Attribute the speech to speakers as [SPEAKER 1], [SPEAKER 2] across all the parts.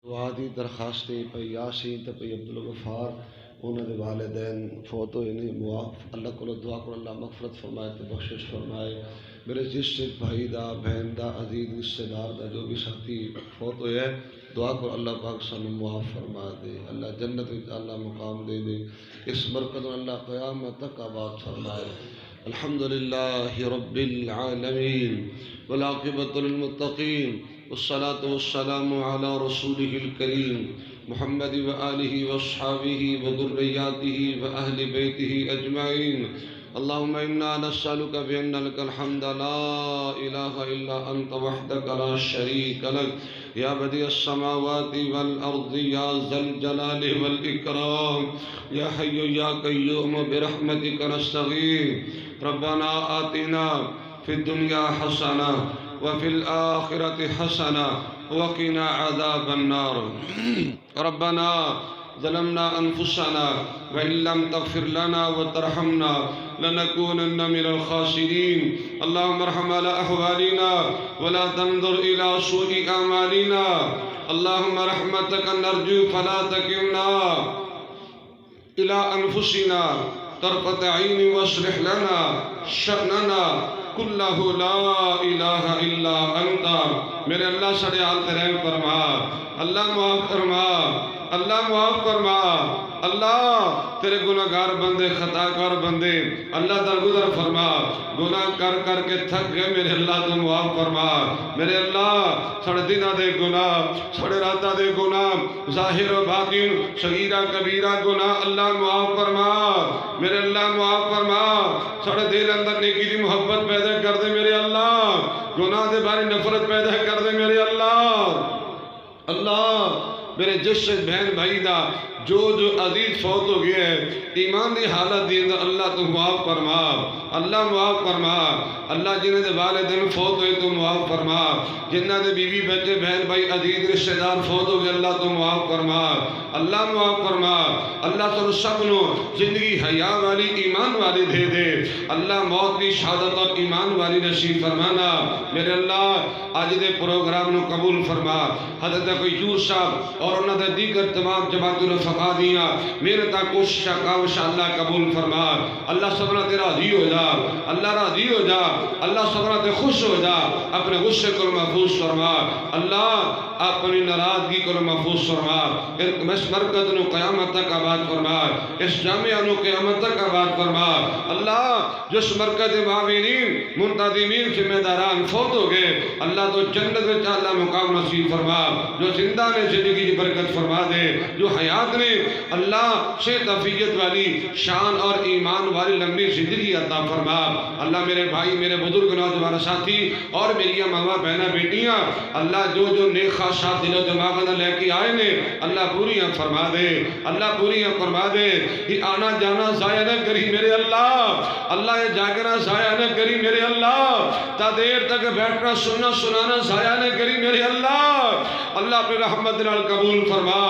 [SPEAKER 1] دعا دی درخواستیں پہ یاسین تے پہ عبدالغفار انہوں نے والدین فوت ہوئے نے معاف اللہ کو دعا کو اللہ مغفرت فرمائے تے بخشش فرمائے. میرے جس سے بھائی دا بہن دا عزیز رشتہ دار دا جو بھی ساتھی فوت ہوئے ہے دعا کو اللہ پاک سانو معاف فرما دے, اللہ جنت وچ اللہ مقام دے دے, اس مرکز اللہ قیامت تک آباد فرمائے. الحمدللہ رب العالمین والعاقبۃ للمتقین والصلاة والسلام على رسوله الكريم محمد وآله واصحابه وذرياته وأهل بيته أجمعين. اللهم إنا نسألك بأن لك الحمد لا إله إلا أنت وحدك لا شريك لك يا بديع السماوات والأرض يا ذا الجلال والإكرام يا حي يا قيوم برحمتك نستغيث. ربنا آتنا في الدنيا حسنة وفي الآخرة حسنة وقنا عذاب النار. ربنا ظلمنا أنفسنا وإن لم تغفر لنا وترحمنا لنكونن من الخاسرين. اللهم ارحم على أحوالنا ولا تنظر إلى سوء أعمالنا. اللهم رحمتك نرجو فلا تكلنا إلى أنفسنا طرفة عين واصلح لنا شأننا کلہ لا الہ الا انت. میرے اللہ سڑے حالت رحم فرما, اللہ معاف فرما, اللہ معاف فرما. اللہ تیرے گناہگار بندے خطاکار بندے اللہ درگزر فرما, گناہ کر کر کے تھک گئے میرے اللہ تو معاف فرما. میرے اللہ سڑے دنہ دے گناہ سڑے راتہ دے گناہ ظاہر و باطن صغیرہ کبیرہ گناہ اللہ معاف فرما. میرے اللہ معاف فرما. سڑے دل اندر نیکی دی محبت پیدا کر دے میرے اللہ, گناہ دے بارے نفرت پیدا کر دے میرے اللہ. اللہ میرے جس سے بہن بھائی دا جو عزیز فوت ہو گئے ہیں ایمان دی حالت دی اندر اللہ تو معاف فرما, اللہ معاف فرما. اللہ جنہیں دے والدین فوت ہوئے تو معاف فرما, جنہ دے بیوی بچے بہن بھائی عزیز رشتہ دار فوت ہو گئے اللہ تو معاف فرما, اللہ معاف فرما. اللہ تو سب نو زندگی حیا والی ایمان والی دے دے. اللہ موت کی شہادت اور ایمان والی نصیب فرمانا. میرے اللہ آج دے پروگرام نو قبول فرما. حضرت قیوس صاحب اور انہوں نے دیگر تمام جماعت الفقہ دیا میرے تا کوشش کاوش اللہ قبول فرما. اللہ سبحانہ تیرا راضی ہو جا, اللہ راضی ہو جا, اللہ سبحانہ تے خوش ہو جا, اپنے غصے کو محفوظ فرما. اللہ اپنی ناراضگی کو محفوظ فرما. اس مرکز نو قیامت تک آباد فرما, اس جامعہ نو قیامت تک آباد فرما. اللہ جس مرکز معاونین منتظمین ذمہ داران فوت ہو گئے اللہ تو جنت میں اللہ مقام نصیب فرما. جو زندہ نے زندگی کی برکت فرما دے, جو حیات نے اللہ صحت عافیت والی شان اور ایمان والی لمبی زندگی عطا فرما. اللہ میرے بھائی میرے بزرگ نوجوان ساتھی اور میری ماما بہنہ بیٹیاں اللہ جو نیک خواہشات دل و دماغ نہ لے کے آئے نے اللہ پوریاں فرما دے, اللہ پوریاں فرما دے. یہ آنا جانا ضائع نہ کری میرے اللہ, اللہ یہ جاگنا ضائع نہ کری میرے اللہ, تا دیر تک بیٹھنا سننا سنانا ضائع نہ کری میرے اللہ. اللہ اپنی رحمت نال قبول فرما,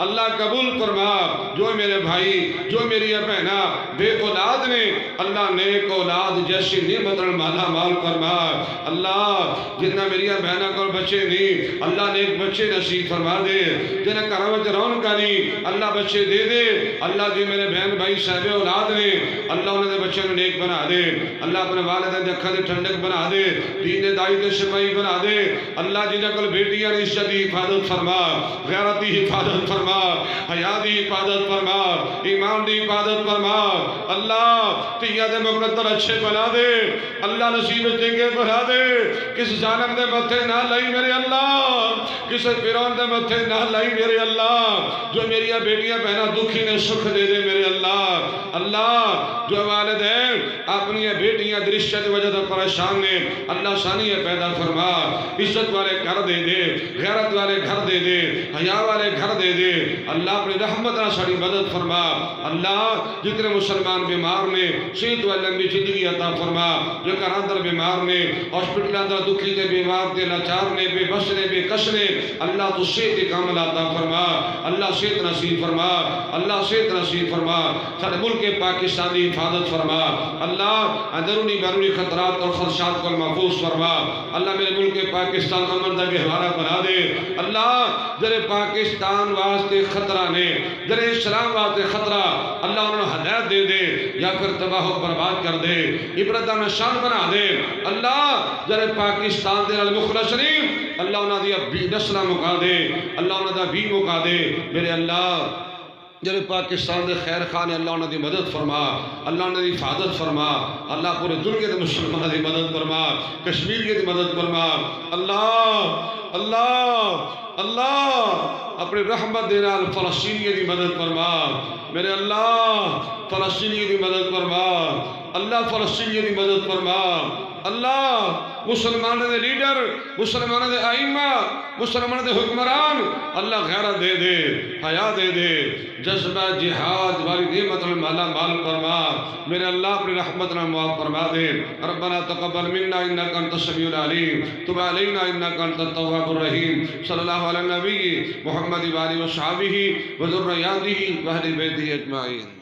[SPEAKER 1] اللہ قبول فرما. جو میرے بھائی جو میری بہنہ بے اولاد نے اللہ نیک اولاد جیسی نعمت مالا مال فرما. اللہ جتنا میری بہنہ کو بچے نہیں اللہ نیک بچے نصیب فرما دے, جنہیں کرامت رونق نہیں اللہ بچے دے دے. اللہ جو میرے بہن بھائی صاحب اولاد نے اللہ انہیں دے بچے نیک بنا دے. اللہ اپنے والدین دے اکھا دے ٹھنڈک بنا دے, دین دائی دے سپاہی بنا دے. اللہ جنہیں کل بیٹیاں نے عزت دی حفاظت فرما, غیرت دی حفاظت فرما, حیا دی حفاظت فرما, ایمان دی حفاظت فرما. اللہ تیہ دے مقدر اچھے بنا دے, اللہ نصیب چنگے بنا دے. کس ظالم دے متھے نہ لائی میرے اللہ, کس فیرون دے متھے نہ لائی میرے اللہ. جو میری بیٹیاں بہنہ دکھی نے سکھ دے دے میرے اللہ. اللہ جو والدین اپنی بیٹیاں درشت کی وجہ سے پریشان نے اللہ ثانیہ پیدا فرما, عزت والے گھر دے دے, غیرت والے گھر دے دے, حیا والے گھر دے دے. اللہ اپنی رحمت نہ ساری مدد فرما. اللہ جتنے مسلمان بیمار نے صحت و لمبی زندگی عطا فرما. جو گھر اندر بیمار نے ہاسپٹل اندر دکھی تے بیمار تے لاچار نے بے بس نے بے کس نے اللہ تو صحت کامل عطا فرما، اللہ صحت نصیب فرما، اللہ صحت نصیب فرما، سارے ملک پاکستان کی حفاظت فرما، اللہ اندرونی بیرونی خطرات اور خدشات کو محفوظ فرما، اللہ میرے ملک پاکستان امن دا گہوارہ بنا دے، اللہ جڑے پاکستان واسطے خطرہ نے، جڑے اسلام واسطے خطرہ، اللہ انہوں نے ہدایت دے دے یا پھر تباہ و برباد کر دے، عبرت دا نشان بنا دے، اللہ جڑے پاکستان دے نال مخلص نہیں، اللہ انہاں دی بھی نسلہ مکا دے، اللہ انہاں دا بھی مکا دے، میرے اللہ جڑے پاکستان دے خیر خواہ نے اللہ انہاں دی مدد فرما، اللہ انہاں دی حفاظت فرما، اللہ پورے دنیا دے مسلمانوں دی مدد فرما، کشمیر کی مدد فرما، اللہ اللہ اللہ اپنی رحمت دے نال فلسطینی دی مدد فرما، میرے اللہ فلسطینی دی مدد فرما، اللہ فلسطینی دی مدد فرما، اللہ مسلمانوں دے لیڈر، مسلمانوں دے ائمہ، مسلمانوں دے حکمران اللہ غیرت دے دے، حیا دے دے، جذبہ جہاد والی نعمت مالا مال فرما، میرے اللہ اپنی رحمت نال معاف فرما دے، ربنا تقبل منا انک انت السمیع العلیم، تب علینا انک انت التواب الرحیم، صلی اللہ علی النبی محمد و آلہ و صحابہ و ذریاتہ و اہل بیتہ اجمعین۔